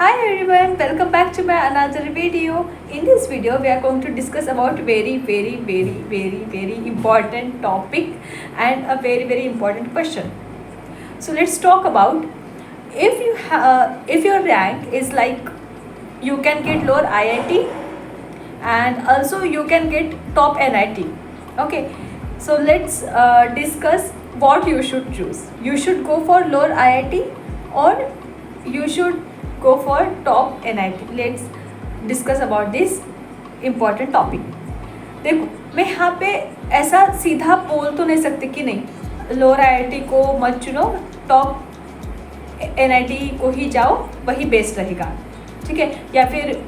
Hi everyone, welcome back to my another video. In this video, we are going to discuss about very important topic and a very important question. So let's talk about if your rank is like you can get lower IIT and also you can get top NIT. Okay, so let's discuss what you should choose. You should go for lower IIT or you should go for top NIT. Let's discuss about this important topic. देखो, मैं यहाँ पे ऐसा सीधा बोल तो नहीं सकती कि नहीं लोअर IIT को मत चुनो, टॉप NIT को ही जाओ, वही बेस्ट रहेगा, ठीक है, या फिर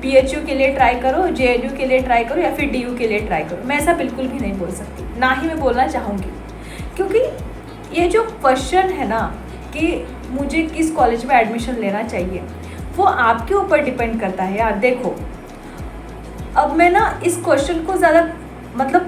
BHU के लिए ट्राई करो, JNU के लिए ट्राई करो या फिर DU के लिए ट्राई करो. मैं ऐसा बिल्कुल भी नहीं बोल सकती, ना ही मैं बोलना चाहूँगी, क्योंकि ये जो क्वेश्चन है ना कि मुझे किस कॉलेज में एडमिशन लेना चाहिए, वो आपके ऊपर डिपेंड करता है यार. देखो, अब मैं ना इस क्वेश्चन को ज़्यादा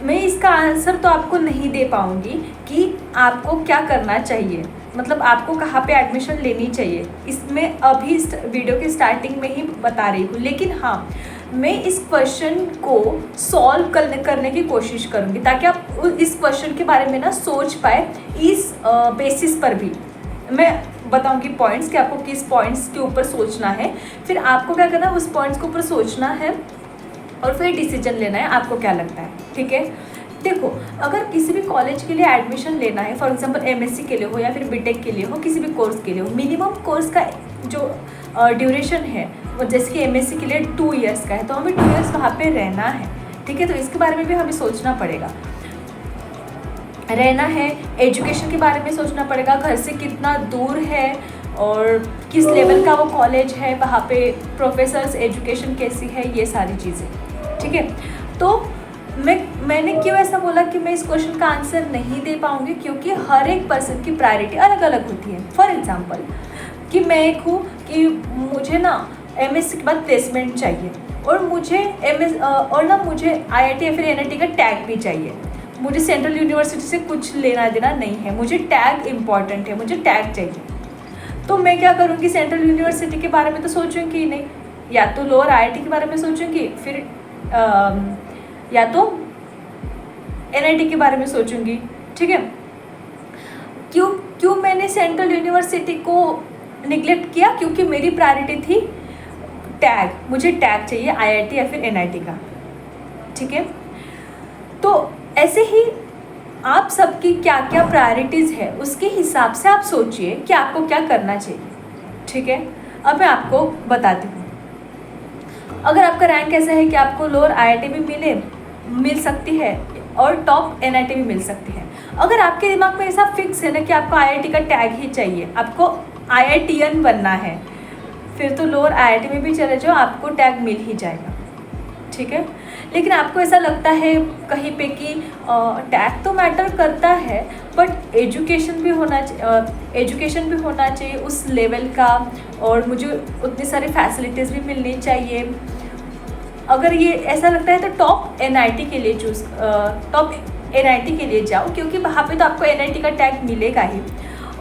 मैं इसका आंसर तो आपको नहीं दे पाऊँगी कि आपको क्या करना चाहिए, आपको कहाँ पे एडमिशन लेनी चाहिए. इसमें अभी वीडियो के स्टार्टिंग में ही बता रही हूँ, लेकिन हाँ, मैं इस क्वेश्चन को सॉल्व करने की कोशिश करूँगी ताकि आप इस क्वेश्चन के बारे में ना सोच पाए. इस बेसिस पर भी मैं बताऊंगी पॉइंट्स कि आपको किस पॉइंट्स के ऊपर सोचना है, फिर आपको क्या करना है, उस पॉइंट्स के ऊपर सोचना है और फिर डिसीजन लेना है आपको क्या लगता है, ठीक है. देखो, अगर किसी भी कॉलेज के लिए एडमिशन लेना है, फॉर एग्जांपल MSc के लिए हो या फिर BTech के लिए हो, किसी भी कोर्स के लिए हो, मिनिमम कोर्स का जो ड्यूरेशन है वो जैसे कि MSc के लिए 2 ईयर्स का है, तो हमें 2 ईयर्स वहाँ पे रहना है, ठीक है. तो इसके बारे में भी हमें सोचना पड़ेगा, रहना है. एजुकेशन के बारे में सोचना पड़ेगा, घर से कितना दूर है और किस लेवल का वो कॉलेज है, वहाँ पे प्रोफेसर्स, एजुकेशन कैसी है, ये सारी चीज़ें, ठीक है. तो मैंने क्यों ऐसा बोला कि मैं इस क्वेश्चन का आंसर नहीं दे पाऊँगी, क्योंकि हर एक पर्सन की प्रायोरिटी अलग अलग होती है. फॉर एग्ज़ाम्पल कि मैं एक हूँ कि मुझे ना MSc के बाद प्लेसमेंट चाहिए और मुझे मुझे IIT या फिर NIT का टैग भी चाहिए. मुझे सेंट्रल यूनिवर्सिटी से कुछ लेना देना नहीं है, मुझे टैग इम्पॉर्टेंट है, मुझे टैग चाहिए. तो मैं क्या करूँगी, सेंट्रल यूनिवर्सिटी के बारे में तो सोचूंगी ही नहीं, या तो लोअर IIT के बारे में सोचूंगी, फिर या तो NIT के बारे में सोचूंगी, ठीक है. क्यों मैंने सेंट्रल यूनिवर्सिटी को निगलेक्ट किया, क्योंकि मेरी प्रायोरिटी थी टैग, मुझे टैग चाहिए IIT या फिर NIT का, ठीक है. तो ऐसे ही आप सबकी क्या क्या प्रायोरिटीज़ है, उसके हिसाब से आप सोचिए कि आपको क्या करना चाहिए, ठीक है. अब मैं आपको बताती हूँ. अगर आपका रैंक ऐसा है कि आपको लोअर IIT भी मिल सकती है और टॉप NIT भी मिल सकती है, अगर आपके दिमाग में ऐसा फिक्स है ना कि आपको IIT का टैग ही चाहिए, आपको IITian बनना है, फिर तो लोअर IIT में भी चले जाओ, आपको टैग मिल ही जाएगा, ठीक है. लेकिन आपको ऐसा लगता है कहीं पे कि टैग तो मैटर करता है, बट एजुकेशन भी होना चाहिए उस लेवल का, और मुझे उतनी सारी फैसिलिटीज़ भी मिलनी चाहिए. अगर ये ऐसा लगता है तो टॉप NIT के लिए जाओ, क्योंकि वहाँ पे तो आपको NIT का टैग मिलेगा ही,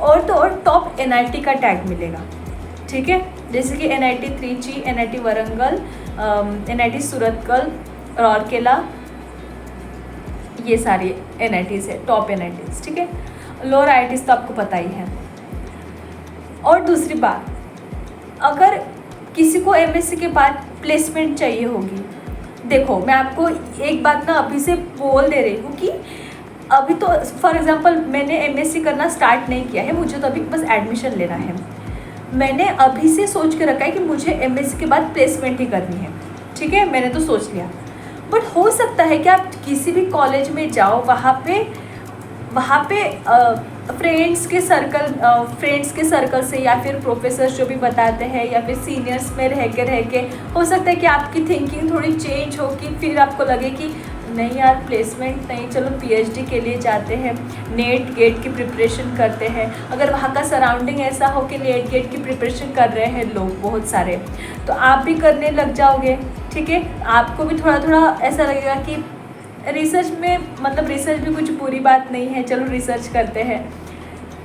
और टॉप NIT का टैग मिलेगा, ठीक है. जैसे कि NIT Trichy, NIT Warangal, NIT Surathkal, Rourkela, ये सारी NITs है, टॉप NITs, ठीक है. लोअर IITs तो आपको पता ही है. और दूसरी बात, अगर किसी को MSc के बाद प्लेसमेंट चाहिए होगी, देखो मैं आपको एक बात ना अभी से बोल दे रही हूँ कि अभी तो फॉर एग्जांपल मैंने MSc करना स्टार्ट नहीं किया है, मुझे तो अभी बस एडमिशन लेना है. मैंने अभी से सोच के रखा है कि मुझे MSc के बाद प्लेसमेंट ही करनी है, ठीक है. मैंने तो सोच लिया, बट हो सकता है कि आप किसी भी कॉलेज में जाओ, वहाँ पे फ्रेंड्स के सर्कल से या फिर प्रोफेसर्स जो भी बताते हैं या फिर सीनियर्स में रह के हो सकता है कि आपकी थिंकिंग थोड़ी चेंज हो, कि फिर आपको लगे कि नहीं यार प्लेसमेंट नहीं, चलो PhD के लिए जाते हैं, नेट गेट की प्रिपरेशन करते हैं. अगर वहाँ का सराउंडिंग ऐसा हो कि नेट गेट की प्रिपरेशन कर रहे हैं लोग बहुत सारे, तो आप भी करने लग जाओगे, ठीक है. आपको भी थोड़ा ऐसा लगेगा कि रिसर्च में रिसर्च भी कुछ बुरी बात नहीं है, चलो रिसर्च करते हैं,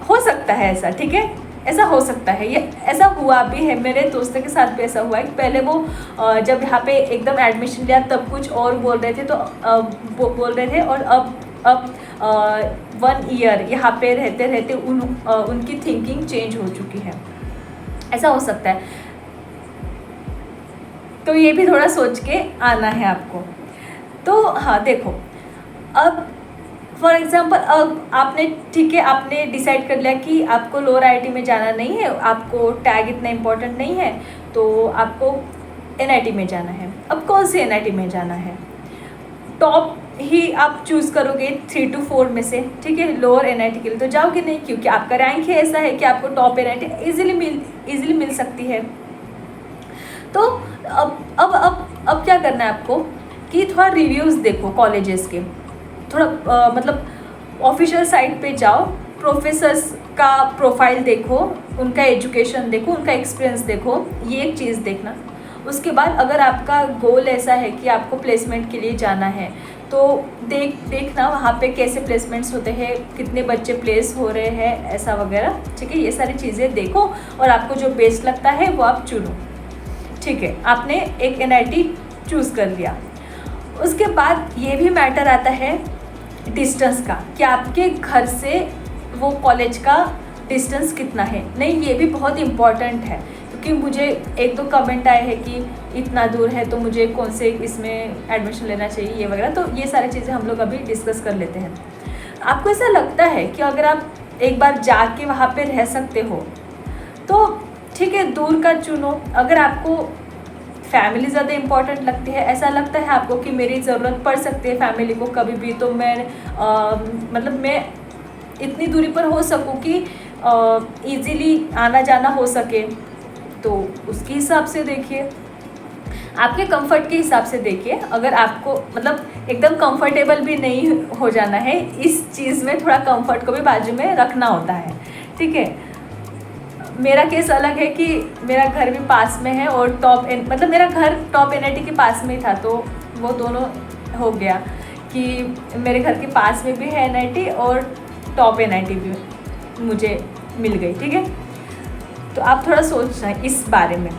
हो सकता है ऐसा, ठीक है. ऐसा हो सकता है, ये ऐसा हुआ भी है, मेरे दोस्तों के साथ भी ऐसा हुआ है कि पहले वो जब यहाँ पे एकदम एडमिशन लिया तब कुछ और बोल रहे थे, तो बोल रहे थे, और अब 1 ईयर यहाँ पे रहते रहते उनकी थिंकिंग चेंज हो चुकी है। ऐसा हो सकता है, तो ये भी थोड़ा सोच के आना है आपको। तो हाँ देखो, अब फॉर एग्ज़ाम्पल अब आपने, ठीक है, आपने डिसाइड कर लिया कि आपको लोअर आईआईटी में जाना नहीं है, आपको टैग इतना इम्पोर्टेंट नहीं है, तो आपको एनआईटी में जाना है। अब कौन से एनआईटी में जाना है? टॉप ही आप चूज़ करोगे 3 to 4 में से, ठीक है। लोअर एनआईटी के लिए तो जाओगे नहीं, क्योंकि आपका रैंक ही ऐसा है कि आपको टॉप एनआईटी इजीली मिल सकती है। तो अब क्या करना है आपको कि थोड़ा रिव्यूज़ देखो कॉलेजेस के, थोड़ा मतलब ऑफिशियल साइट पे जाओ, प्रोफेसर्स का प्रोफाइल देखो, उनका एजुकेशन देखो, उनका एक्सपीरियंस देखो, ये एक चीज़ देखना। उसके बाद अगर आपका गोल ऐसा है कि आपको प्लेसमेंट के लिए जाना है, तो देखना वहाँ पे कैसे प्लेसमेंट्स होते हैं, कितने बच्चे प्लेस हो रहे हैं, ऐसा वगैरह, ठीक है। ये सारी चीज़ें देखो और आपको जो बेस्ट लगता है वो आप चुनो, ठीक है। आपने एक एनआईटी चूज़ कर लिया। उसके बाद ये भी मैटर आता है डिस्टेंस का, कि आपके घर से वो कॉलेज का डिस्टेंस कितना है। नहीं, ये भी बहुत इम्पॉर्टेंट है, क्योंकि मुझे 1-2 कमेंट आए हैं कि इतना दूर है तो मुझे कौन से इसमें एडमिशन लेना चाहिए, ये वगैरह। तो ये सारी चीज़ें हम लोग अभी डिस्कस कर लेते हैं। आपको ऐसा लगता है कि अगर आप एक बार जाके वहाँ पे रह सकते हो तो ठीक है, दूर का चुनो। अगर आपको फैमिली ज़्यादा इम्पॉर्टेंट लगती है, ऐसा लगता है आपको कि मेरी ज़रूरत पड़ सकती है फैमिली को कभी भी, तो मैं मतलब मैं इतनी दूरी पर हो सकूं कि ईज़िली आना जाना हो सके, तो उसके हिसाब से देखिए, आपके कंफर्ट के हिसाब से देखिए। अगर आपको मतलब एकदम कंफर्टेबल भी नहीं हो जाना है इस चीज़ में, थोड़ा कंफर्ट को भी बाजू में रखना होता है, ठीक है। मेरा केस अलग है कि मेरा घर भी पास में है और मतलब मेरा घर टॉप एनआईटी के पास में ही था, तो वो दोनों हो गया कि मेरे घर के पास में भी है एनआईटी और टॉप एनआईटी भी मुझे मिल गई, ठीक है। तो आप थोड़ा सोचना है इस बारे में,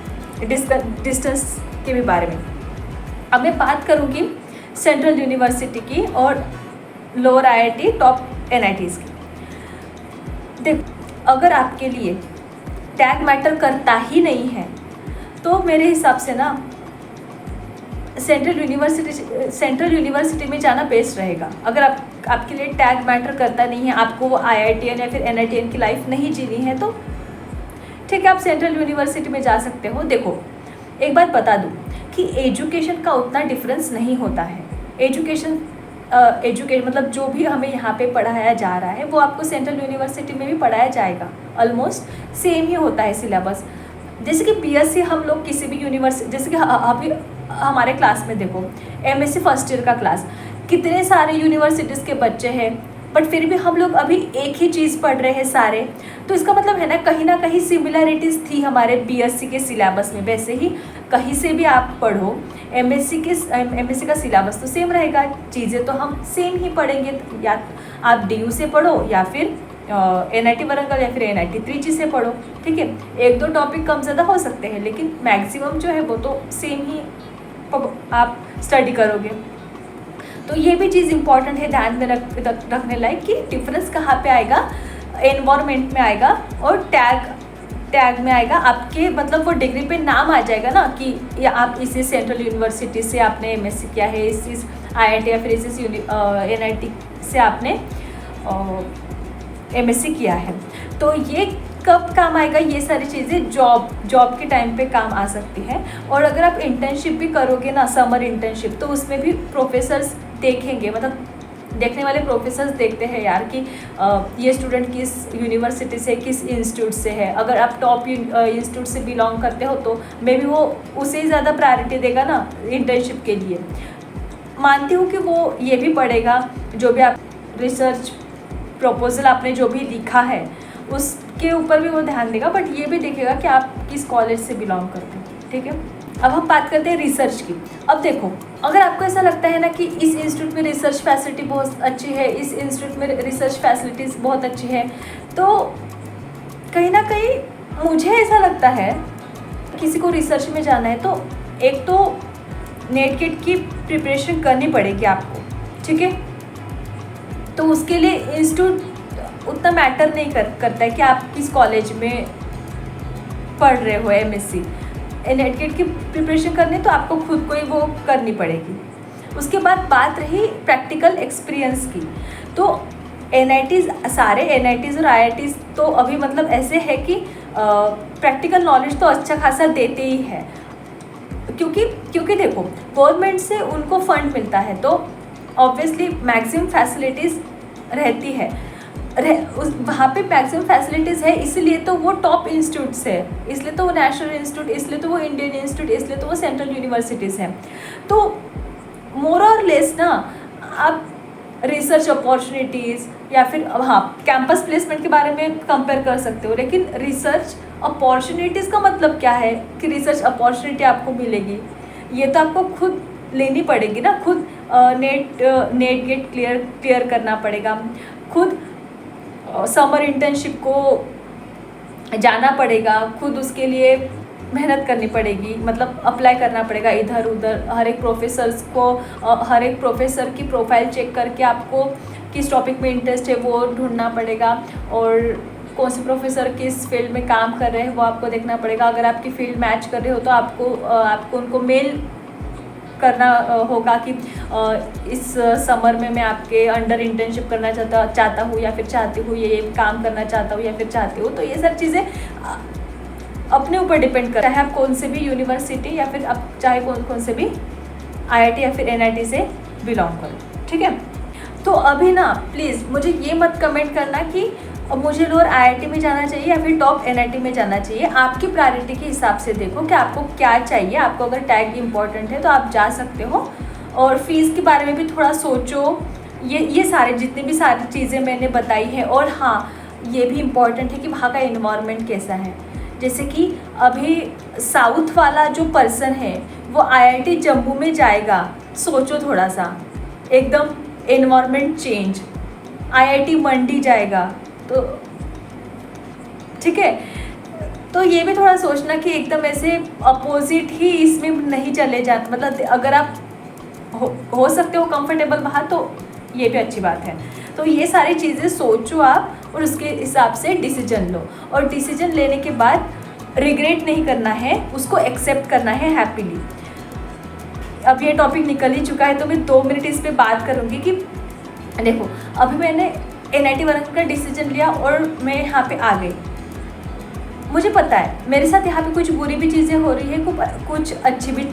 डिस्टेंस के भी बारे में। अब मैं बात करूँगी सेंट्रल यूनिवर्सिटी की और लोअर आईआईटी टॉप एनआईटीज़ की। देखो, अगर आपके लिए टैग मैटर करता ही नहीं है तो मेरे हिसाब से ना सेंट्रल यूनिवर्सिटी में जाना बेस्ट रहेगा। अगर आपके लिए टैग मैटर करता नहीं है, आपको आईआईटीएन या फिर एनआईटीएन की लाइफ नहीं जीनी है, तो ठीक है, आप सेंट्रल यूनिवर्सिटी में जा सकते हो। देखो, एक बात बता दूँ कि एजुकेशन का उतना डिफरेंस नहीं होता है। एजुकेशन मतलब जो भी हमें यहाँ पे पढ़ाया जा रहा है वो आपको सेंट्रल यूनिवर्सिटी में भी पढ़ाया जाएगा, ऑलमोस्ट सेम ही होता है सिलेबस। जैसे कि बीएससी हम लोग किसी भी यूनिवर्सिटी, जैसे कि अभी हमारे क्लास में देखो एमएससी फर्स्ट ईयर का क्लास, कितने सारे यूनिवर्सिटीज़ के बच्चे हैं, बट फिर भी हम लोग अभी एक ही चीज़ पढ़ रहे हैं सारे। तो इसका मतलब है ना कहीं सिमिलरिटीज़ थी हमारे बीएससी के सिलेबस में। वैसे ही कहीं से भी आप पढ़ो, एमएससी का सिलेबस तो सेम रहेगा, चीज़ें तो हम सेम ही पढ़ेंगे। या आप डीयू से पढ़ो या फिर एनआईटी वारंगल या फिर एनआईटी त्रिची से पढ़ो, ठीक है। 1-2 टॉपिक कम ज़्यादा हो सकते हैं, लेकिन मैक्सिमम जो है वो तो सेम ही आप स्टडी करोगे। तो ये भी चीज़ इंपॉर्टेंट है ध्यान में रखने लायक कि डिफरेंस कहाँ पे आएगा, एनवायरनमेंट में आएगा और टैग में आएगा। आपके मतलब वो डिग्री पे नाम आ जाएगा ना कि या आप इसी सेंट्रल यूनिवर्सिटी से आपने एमएससी किया है, इस आईआईटी या फिर इसी एनआईटी से आपने एमएससी किया है। तो ये कब काम आएगा, ये सारी चीज़ें जॉब के टाइम पे काम आ सकती है। और अगर आप इंटर्नशिप भी करोगे ना, समर इंटर्नशिप, तो उसमें भी प्रोफेसर्स देखेंगे, मतलब देखने वाले प्रोफेसर्स देखते हैं यार कि ये स्टूडेंट किस यूनिवर्सिटी से, किस इंस्टीट्यूट से है। अगर आप टॉप इंस्टीट्यूट से बिलोंग करते हो तो मे बी वो उसे ही ज़्यादा प्रायोरिटी देगा ना इंटर्नशिप के लिए। मानती हूँ कि वो ये भी पढ़ेगा, जो भी आप रिसर्च प्रपोजल आपने जो भी लिखा है उसके ऊपर भी वो ध्यान देगा, बट ये भी देखेगा कि आप किस कॉलेज से बिलोंग करते हैं, ठीक है। अब हम बात करते हैं रिसर्च की। अब देखो, अगर आपको ऐसा लगता है ना कि इस इंस्टीट्यूट में रिसर्च फैसिलिटी बहुत अच्छी है, इस इंस्टीट्यूट में रिसर्च फैसिलिटीज़ बहुत अच्छी है, तो कहीं ना कहीं मुझे ऐसा लगता है किसी को रिसर्च में जाना है तो एक तो नेट गेट की प्रिपरेशन करनी पड़ेगी आपको, ठीक है। तो उसके लिए इंस्टीट्यूट उतना मैटर नहीं करता है कि आप किस कॉलेज में पढ़ रहे हो। एमएससी नेट गेट की प्रिपरेशन करनी तो आपको खुद को ही वो करनी पड़ेगी। उसके बाद बात रही प्रैक्टिकल एक्सपीरियंस की, तो एनआईटीज़, सारे एनआईटीज़ और आईआईटीज़ तो अभी मतलब ऐसे है कि प्रैक्टिकल नॉलेज तो अच्छा खासा देते ही है, क्योंकि देखो गवर्नमेंट से उनको फंड मिलता है तो ऑब्वियसली मैक्सिमम फैसिलिटीज़ रहती है, वहाँ पे मैक्सिमम फैसिलिटीज़ है, इसलिए तो वो टॉप इंस्टीट्यूट्स है, इसलिए तो वो नेशनल इंस्टीट्यूट, इसलिए तो वो इंडियन इंस्टीट्यूट, इसलिए तो वो सेंट्रल यूनिवर्सिटीज़ हैं। तो मोर और लेस ना आप रिसर्च अपॉर्चुनिटीज़ या फिर हाँ कैंपस प्लेसमेंट के बारे में कंपेयर कर सकते हो, लेकिन रिसर्च अपॉर्चुनिटीज़ का मतलब क्या है कि रिसर्च अपॉर्चुनिटी आपको मिलेगी, ये तो आपको खुद लेनी पड़ेगी ना, खुद नेट गेट क्लियर करना पड़ेगा, खुद समर इंटर्नशिप को जाना पड़ेगा, खुद उसके लिए मेहनत करनी पड़ेगी, मतलब अप्लाई करना पड़ेगा इधर उधर, हर एक प्रोफेसर की प्रोफाइल चेक करके आपको किस टॉपिक में इंटरेस्ट है वो ढूंढना पड़ेगा, और कौन से प्रोफेसर किस फील्ड में काम कर रहे हैं वो आपको देखना पड़ेगा। अगर आपकी फील्ड मैच कर रहे हो तो आपको उनको मेल करना होगा कि इस समर में मैं आपके अंडर इंटर्नशिप करना चाहता हूँ या फिर चाहती हूँ, ये काम करना चाहता हूँ या फिर चाहती हूँ। तो ये सब चीज़ें अपने ऊपर डिपेंड करता है, आप कौन से भी यूनिवर्सिटी या फिर आप चाहे कौन से भी आईआईटी या फिर एनआईटी से बिलोंग करो, ठीक है। तो अभी ना प्लीज़ मुझे ये मत कमेंट करना कि अब मुझे लोअर आईआईटी में जाना चाहिए या फिर टॉप एनआईटी में जाना चाहिए। आपकी प्रायोरिटी के हिसाब से देखो कि आपको क्या चाहिए। आपको अगर टैग इंपॉर्टेंट है तो आप जा सकते हो, और फीस के बारे में भी थोड़ा सोचो। ये सारे जितनी भी सारी चीज़ें मैंने बताई है, और हाँ ये भी इम्पॉर्टेंट है कि वहाँ का इन्वायरमेंट कैसा है। जैसे कि अभी साउथ वाला जो पर्सन है वो आईआईटी जम्मू में जाएगा, सोचो थोड़ा सा, एकदम इन्वायरमेंट चेंज। आईआईटी मंडी जाएगा तो ठीक है, तो ये भी थोड़ा सोचना कि एकदम ऐसे अपोजिट ही इसमें नहीं चले जाते। मतलब अगर आप हो सकते हो कंफर्टेबल वहाँ तो ये भी अच्छी बात है। तो ये सारी चीज़ें सोचो आप, और उसके हिसाब से डिसीजन लो, और डिसीजन लेने के बाद रिग्रेट नहीं करना है, उसको एक्सेप्ट करना है हैप्पीली। अब ये टॉपिक निकल ही चुका है तो मैं 2 मिनट इस पर बात करूँगी कि देखो अभी मैंने एनआईटी वारंगल का डिसीजन लिया और मैं यहाँ पे आ गई। मुझे पता है मेरे साथ यहाँ पे कुछ बुरी भी चीज़ें हो रही है, कुछ अच्छी भी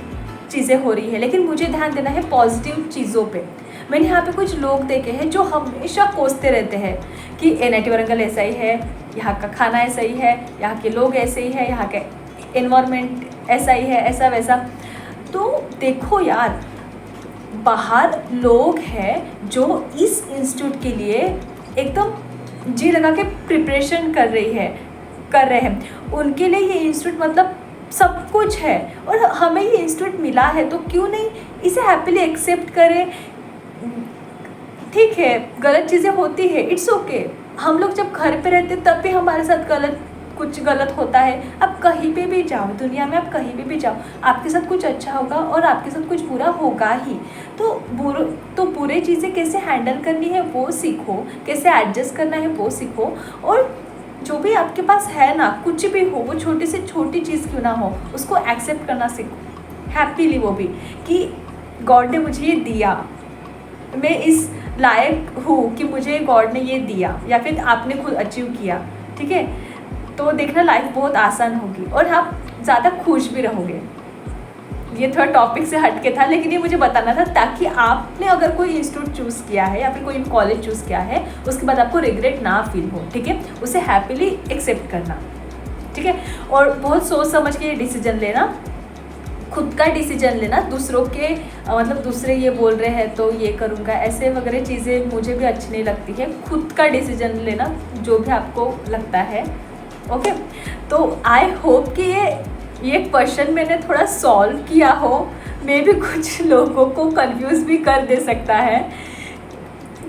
चीज़ें हो रही है, लेकिन मुझे ध्यान देना है पॉजिटिव चीज़ों पे। मैंने यहाँ पे कुछ लोग देखे हैं जो हमेशा कोसते रहते हैं कि एनआईटी वारंगल ऐसा ही है, यहाँ का खाना ऐसा ही है, यहाँ के लोग ऐसे ही है, यहाँ का एनवायरनमेंट ऐसा ही है, ऐसा वैसा। तो देखो यार, बाहर लोग हैं जो इस इंस्टीट्यूट के लिए एकदम जी लगा के प्रिपरेशन कर रहे हैं। उनके लिए ये इंस्टीट्यूट मतलब सब कुछ है, और हमें ये इंस्टीट्यूट मिला है तो क्यों नहीं इसे हैप्पीली एक्सेप्ट करें। ठीक है, गलत चीज़ें होती है, इट्स ओके। हम लोग जब घर पे रहते तब भी हमारे साथ कुछ गलत होता है। आप कहीं पे भी जाओ दुनिया में, आप कहीं पे भी जाओ, आपके साथ कुछ अच्छा होगा और आपके साथ कुछ बुरा होगा ही। तो बुरे चीज़ें कैसे हैंडल करनी है वो सीखो, कैसे एडजस्ट करना है वो सीखो, और जो भी आपके पास है ना, कुछ भी हो, वो छोटी से छोटी चीज़ क्यों ना हो, उसको एक्सेप्ट करना सीखो हैप्पीली। वो भी कि गॉड ने मुझे ये दिया, मैं इस लायक हूँ कि मुझे गॉड ने ये दिया, या फिर आपने खुद अचीव किया। ठीक है, तो देखना लाइफ बहुत आसान होगी और आप ज़्यादा खुश भी रहोगे। ये थोड़ा टॉपिक से हट के था, लेकिन ये मुझे बताना था ताकि आपने अगर कोई इंस्टीट्यूट चूज़ किया है या फिर कोई कॉलेज चूज़ किया है, उसके बाद आपको रिग्रेट ना फील हो। ठीक है, उसे हैप्पीली एक्सेप्ट करना। ठीक है, और बहुत सोच समझ के ये डिसीजन लेना, खुद का डिसीजन लेना। दूसरों के मतलब दूसरे ये बोल रहे हैं तो ये करूँगा, ऐसे वगैरह चीज़ें मुझे भी अच्छी नहीं लगती है। खुद का डिसीजन लेना जो भी आपको लगता है। ओके, तो आई होप कि ये क्वेश्चन मैंने थोड़ा सॉल्व किया हो। मे भी कुछ लोगों को कंफ्यूज भी कर दे सकता है।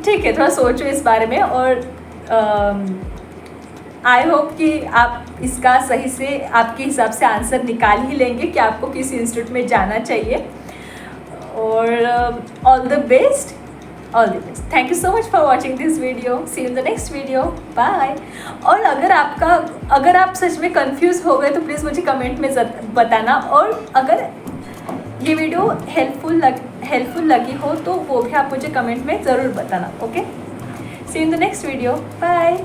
ठीक है, थोड़ा सोचो इस बारे में, और आई होप कि आप इसका सही से आपके हिसाब से आंसर निकाल ही लेंगे कि आपको किस इंस्टीट्यूट में जाना चाहिए। और all the best, all the best. Thank you so much for watching this video. See you in the next video, bye. और अगर आप सच में कंफ्यूज हो गए तो प्लीज़ मुझे कमेंट में बताना, और अगर ये वीडियो हेल्पफुल लगी हो तो वो भी आप मुझे कमेंट में ज़रूर बताना। Okay, see you in the next video, bye.